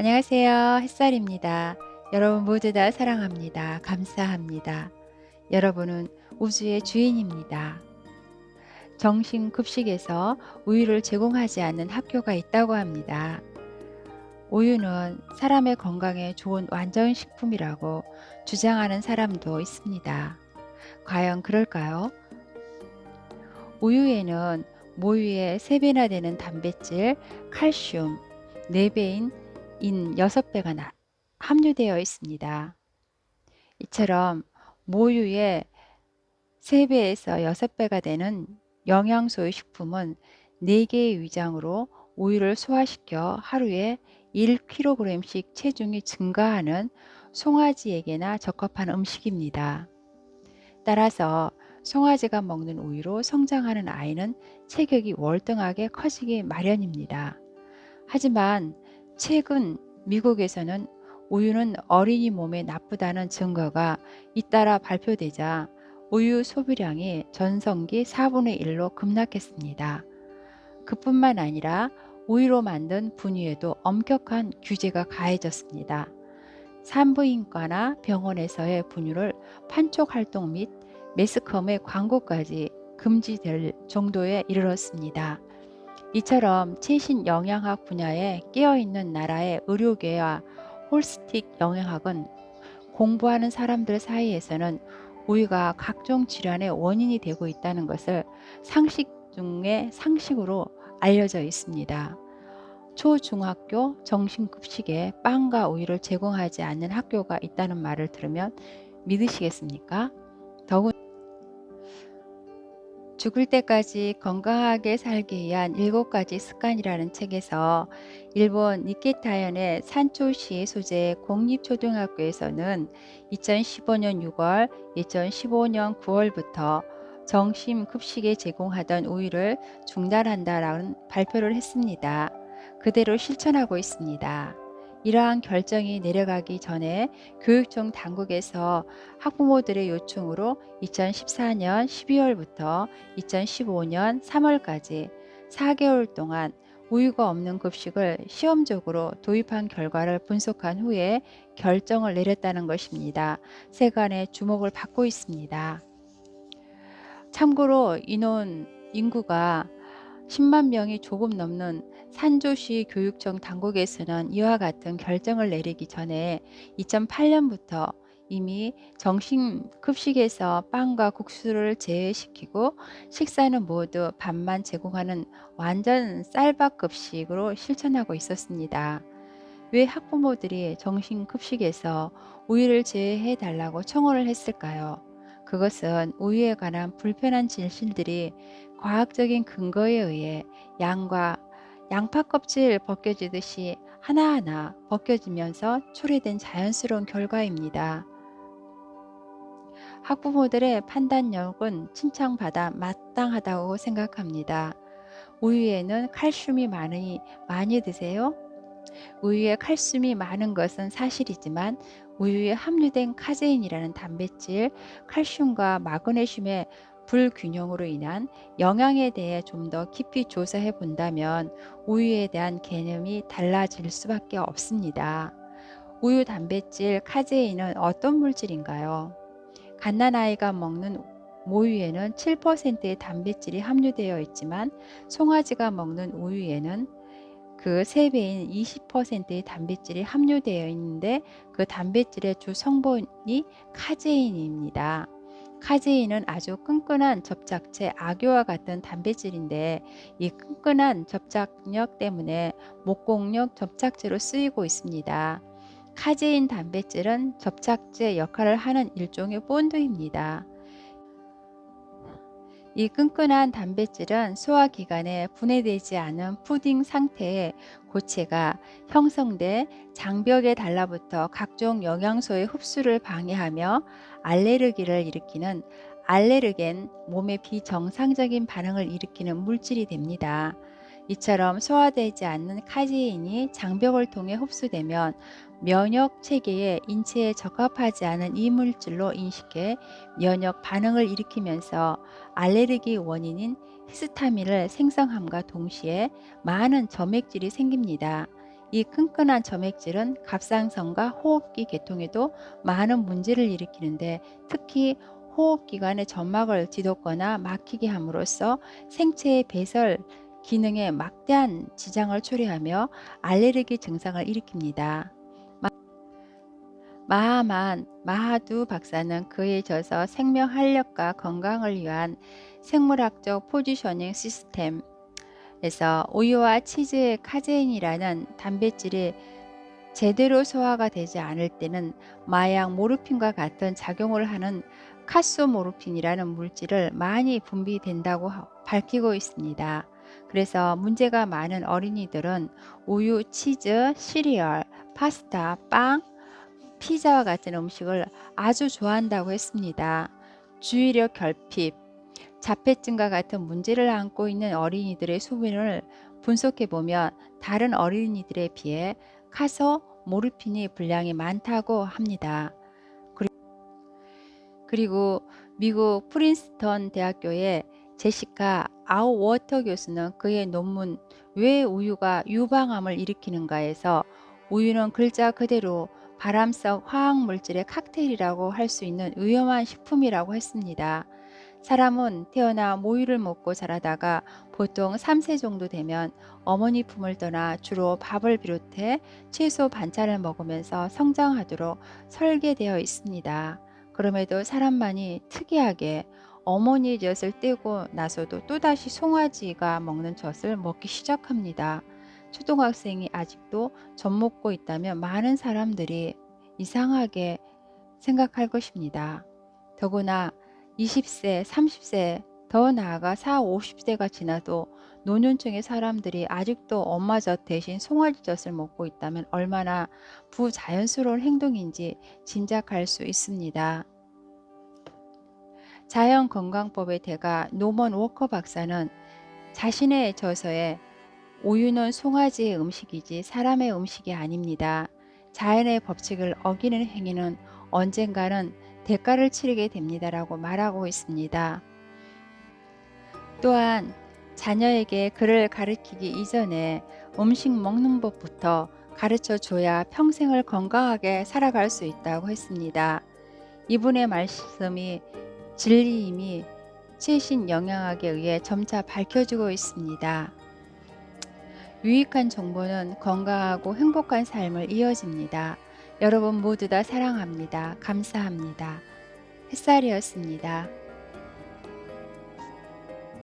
안녕하세요. 햇살입니다. 여러분 모두 다 사랑합니다. 감사합니다. 여러분은 우주의 주인입니다. 정신급식에서 우유를 제공하지 않는 학교가 있다고 합니다. 우유는 사람의 건강에 좋은 완전식품이라고 주장하는 사람도 있습니다. 과연 그럴까요? 우유에는 모유의 3배나 되는 단백질, 칼슘, 4배인 인 6배가 함유되어 있습니다. 이처럼 모유의 3배에서 6배가 되는 영양소의 식품은 4개의 위장으로 우유를 소화시켜 하루에 1kg씩 체중이 증가하는 송아지에게나 적합한 음식입니다. 따라서 송아지가 먹는 우유로 성장하는 아이는 체격이 월등하게 커지기 마련입니다. 하지만 최근 미국에서는 우유는 어린이 몸에 나쁘다는 증거가 잇따라 발표되자 우유 소비량이 전성기 4분의 1로 급락했습니다. 그뿐만 아니라 우유로 만든 분유에도 엄격한 규제가 가해졌습니다. 산부인과나 병원에서의 분유를 판촉 활동 및 매스컴의 광고까지 금지될 정도에 이르렀습니다. 이처럼 최신 영양학 분야에 깨어있는 나라의 의료계와 홀스틱 영양학은 공부하는 사람들 사이에서는 우유가 각종 질환의 원인이 되고 있다는 것을 상식 중의 상식으로 알려져 있습니다. 초중학교 정신급식에 빵과 우유를 제공하지 않는 학교가 있다는 말을 들으면 믿으시겠습니까? 더군 죽을 때까지 건강하게 살기 위한 7가지 습관이라는 책에서 일본 니케타현의 산초시 소재의 공립초등학교에서는 2015년 6월, 2015년 9월부터 정심급식에 제공하던 우유를 중단한다라는 발표를 했습니다. 그대로 실천하고 있습니다. 이러한 결정이 내려가기 전에 교육청 당국에서 학부모들의 요청으로 2014년 12월부터 2015년 3월까지 4개월 동안 우유가 없는 급식을 시험적으로 도입한 결과를 분석한 후에 결정을 내렸다는 것입니다. 세간의 주목을 받고 있습니다. 참고로 인구가 10만 명이 조금 넘는 산조시 교육청 당국에서는 이와 같은 결정을 내리기 전에 2008년부터 이미 정신급식에서 빵과 국수를 제외시키고 식사는 모두 밥만 제공하는 완전 쌀밥급식으로 실천하고 있었습니다. 왜 학부모들이 정신급식에서 우유를 제외해 달라고 청원을 했을까요? 그것은 우유에 관한 불편한 진실들이 과학적인 근거에 의해 양파 껍질 벗겨지듯이 하나하나 벗겨지면서 초래된 자연스러운 결과입니다. 학부모들의 판단력은 칭찬받아 마땅하다고 생각합니다. 우유에는 칼슘이 많이 드세요? 우유에 칼슘이 많은 것은 사실이지만 우유에 함유된 카제인이라는 단백질, 칼슘과 마그네슘의 불균형으로 인한 영향에 대해 좀 더 깊이 조사해 본다면 우유에 대한 개념이 달라질 수밖에 없습니다. 우유 단백질 카제인은 어떤 물질인가요? 갓난아이가 먹는 모유에는 7%의 단백질이 함유되어 있지만 송아지가 먹는 우유에는 그 3배인 20%의 단백질이 함유되어 있는데 그 단백질의 주 성분이 카제인입니다. 카제인은 아주 끈끈한 접착제 악유와 같은 단백질인데 이 끈끈한 접착력 때문에 목공용 접착제로 쓰이고 있습니다. 카제인 단백질은 접착제 역할을 하는 일종의 본드입니다. 이 끈끈한 단백질은 소화기관에 분해되지 않은 푸딩 상태의 고체가 형성돼 장벽에 달라붙어 각종 영양소의 흡수를 방해하며 알레르기를 일으키는 알레르겐, 몸의 비정상적인 반응을 일으키는 물질이 됩니다. 이처럼 소화되지 않는 카제인이 장벽을 통해 흡수되면 면역 체계에 인체에 적합하지 않은 이 물질로 인식해 면역 반응을 일으키면서 알레르기 원인인 히스타민을 생성함과 동시에 많은 점액질이 생깁니다. 이 끈끈한 점액질은 갑상선과 호흡기 계통에도 많은 문제를 일으키는데, 특히 호흡기관의 점막을 뒤덮거나 막히게 함으로써 생체의 배설 기능에 막대한 지장을 초래하며 알레르기 증상을 일으킵니다. 마하만 마하두 박사는 그에 있어서 생명 활력과 건강을 위한 생물학적 포지셔닝 시스템에서 우유와 치즈의 카제인이라는 단백질이 제대로 소화가 되지 않을 때는 마약 모르핀과 같은 작용을 하는 카소모르핀이라는 물질을 많이 분비된다고 밝히고 있습니다. 그래서 문제가 많은 어린이들은 우유, 치즈, 시리얼, 파스타, 빵, 피자와 같은 음식을 아주 좋아한다고 했습니다. 주의력 결핍, 자폐증과 같은 문제를 안고 있는 어린이들의 소변을 분석해 보면 다른 어린이들에 비해 카소 모르핀의 분량이 많다고 합니다. 그리고 미국 프린스턴 대학교의 제시카 아우워터 교수는 그의 논문 왜 우유가 유방암을 일으키는가에서 우유는 글자 그대로 발암성 화학물질의 칵테일이라고 할 수 있는 위험한 식품이라고 했습니다. 사람은 태어나 모유를 먹고 자라다가 보통 3세 정도 되면 어머니 품을 떠나 주로 밥을 비롯해 채소 반찬을 먹으면서 성장하도록 설계되어 있습니다. 그럼에도 사람만이 특이하게 어머니의 젖을 떼고 나서도 또다시 송아지가 먹는 젖을 먹기 시작합니다. 초등학생이 아직도 젖 먹고 있다면 많은 사람들이 이상하게 생각할 것입니다. 더구나 20세, 30세, 더 나아가 40, 50세가 지나도 노년층의 사람들이 아직도 엄마 젖 대신 송아지 젖을 먹고 있다면 얼마나 부자연스러운 행동인지 짐작할 수 있습니다. 자연건강법의 대가 노먼 워커 박사는 자신의 저서에 우유는 송아지의 음식이지 사람의 음식이 아닙니다. 자연의 법칙을 어기는 행위는 언젠가는 대가를 치르게 됩니다라고 말하고 있습니다. 또한 자녀에게 그를 가르치기 이전에 음식 먹는 법부터 가르쳐 줘야 평생을 건강하게 살아갈 수 있다고 했습니다. 이분의 말씀이 진리임이 최신 영양학에 의해 점차 밝혀지고 있습니다. 유익한 정보는 건강하고 행복한 삶을 이어집니다. 여러분 모두 다 사랑합니다. 감사합니다. 햇살이었습니다.